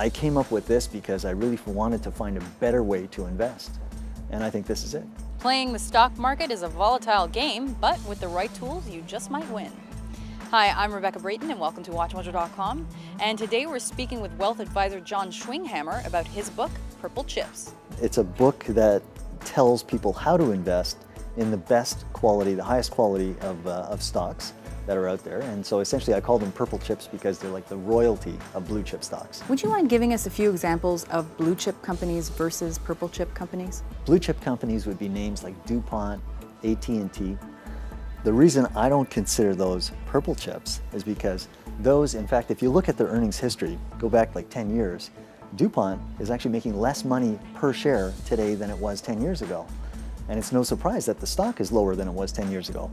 I came up with this because I really wanted to find a better way to invest. And I think this is it. Playing the stock market is a volatile game, but with the right tools, you just might win. Hi, I'm Rebecca Brayton and welcome to WatchMojo.com. And today we're speaking with wealth advisor John Schwinghammer about his book, Purple Chips. It's a book that tells people how to invest in the best quality, the highest quality of stocks that are out there. And so essentially I call them purple chips because they're like the royalty of blue chip stocks. Would you mind giving us a few examples of blue chip companies versus purple chip companies? Blue chip companies would be names like DuPont, AT&T. The reason I don't consider those purple chips is because those, in fact, if you look at their earnings history, go back like 10 years, DuPont is actually making less money per share today than it was 10 years ago. And it's no surprise that the stock is lower than it was 10 years ago.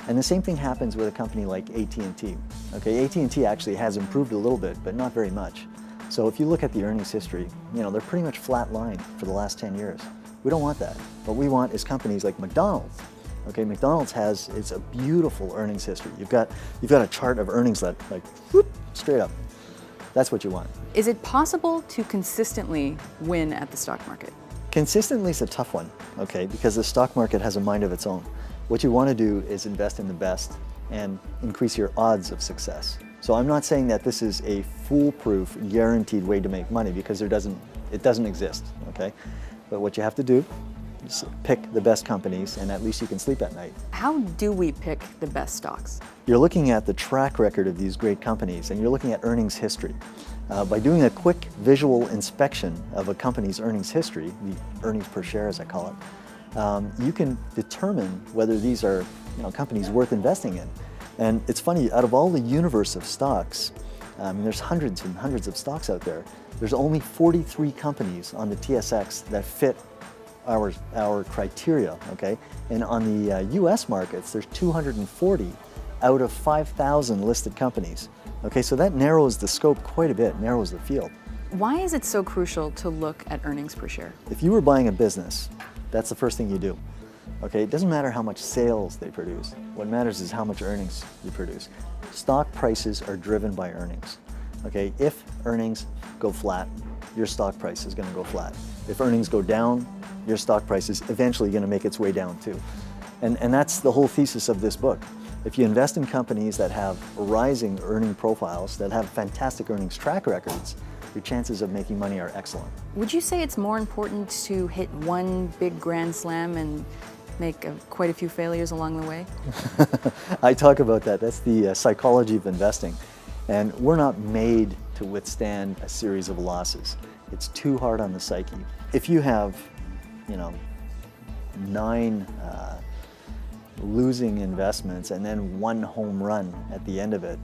And the same thing happens with a company like AT&T. Okay, AT&T actually has improved a little bit, but not very much. So if you look at the earnings history, they're pretty much flat line for the last 10 years. We don't want that. What we want is companies like McDonald's. Okay, McDonald's it's a beautiful earnings history. You've got a chart of earnings that like whoop, straight up. That's what you want. Is it possible to consistently win at the stock market? Consistently is a tough one, okay, because the stock market has a mind of its own. What you want to do is invest in the best and increase your odds of success. So I'm not saying that this is a foolproof, guaranteed way to make money because it doesn't exist, okay? But what you have to do is pick the best companies and at least you can sleep at night. How do we pick the best stocks? You're looking at the track record of these great companies and you're looking at earnings history. By doing a quick visual inspection of a company's earnings history, the earnings per share as I call it, you can determine whether these are companies worth investing in. And it's funny, out of all the universe of stocks, there's hundreds and hundreds of stocks out there, there's only 43 companies on the TSX that fit our criteria, okay? And on the US markets, there's 240 out of 5,000 listed companies. Okay, so that narrows the scope quite a bit, narrows the field. Why is it so crucial to look at earnings per share? If you were buying a business, that's the first thing you do. Okay, it doesn't matter how much sales they produce. What matters is how much earnings you produce. Stock prices are driven by earnings. Okay, if earnings go flat, your stock price is going to go flat. If earnings go down, your stock price is eventually going to make its way down too. And that's the whole thesis of this book. If you invest in companies that have rising earning profiles, that have fantastic earnings track records, your chances of making money are excellent. Would you say it's more important to hit one big grand slam and make quite a few failures along the way? I talk about that. That's the psychology of investing. And we're not made to withstand a series of losses. It's too hard on the psyche. If you have, 9 losing investments and then 1 home run at the end of it,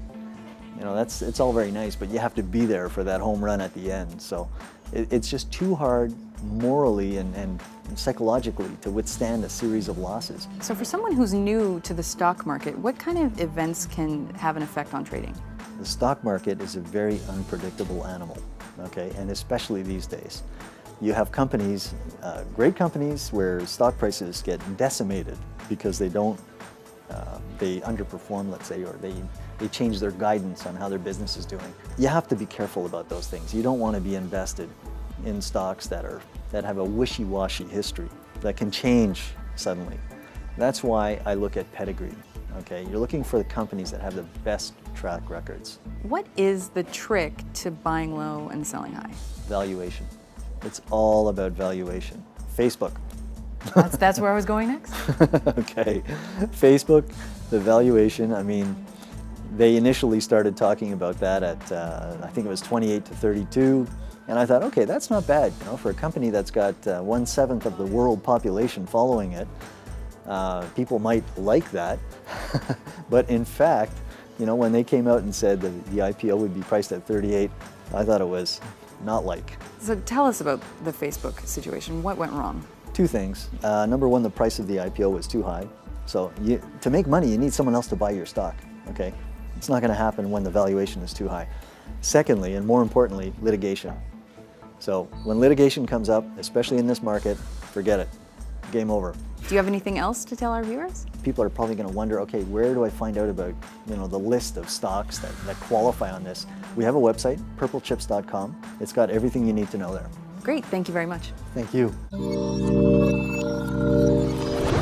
it's all very nice, but you have to be there for that home run at the end. So it's just too hard morally and psychologically to withstand a series of losses. So for someone who's new to the stock market, what kind of events can have an effect on trading? The stock market is a very unpredictable animal, okay, and especially these days. You have companies, great companies, where stock prices get decimated because they underperform, let's say, or they change their guidance on how their business is doing. You have to be careful about those things. You don't want to be invested in stocks that have a wishy-washy history, that can change suddenly. That's why I look at pedigree. Okay, you're looking for the companies that have the best track records. What is the trick to buying low and selling high? Valuation. It's all about valuation. Facebook. That's where I was going next. Okay, Facebook, the valuation, they initially started talking about that at, I think it was 28 to 32. And I thought, okay, that's not bad, for a company that's got 1/7 of the world population following it. People might like that. But in fact, when they came out and said that the IPO would be priced at 38, I thought it was not like. So tell us about the Facebook situation. What went wrong? 2 things. Number 1, the price of the IPO was too high. So to make money, you need someone else to buy your stock, okay? It's not going to happen when the valuation is too high. Secondly, and more importantly, litigation. So when litigation comes up, especially in this market, forget it. game over. Do you have anything else to tell our viewers? People are probably going to wonder, okay, where do I find out about, the list of stocks that qualify on this? We have a website, purplechips.com. It's got everything you need to know there. Great, thank you very much. Thank you.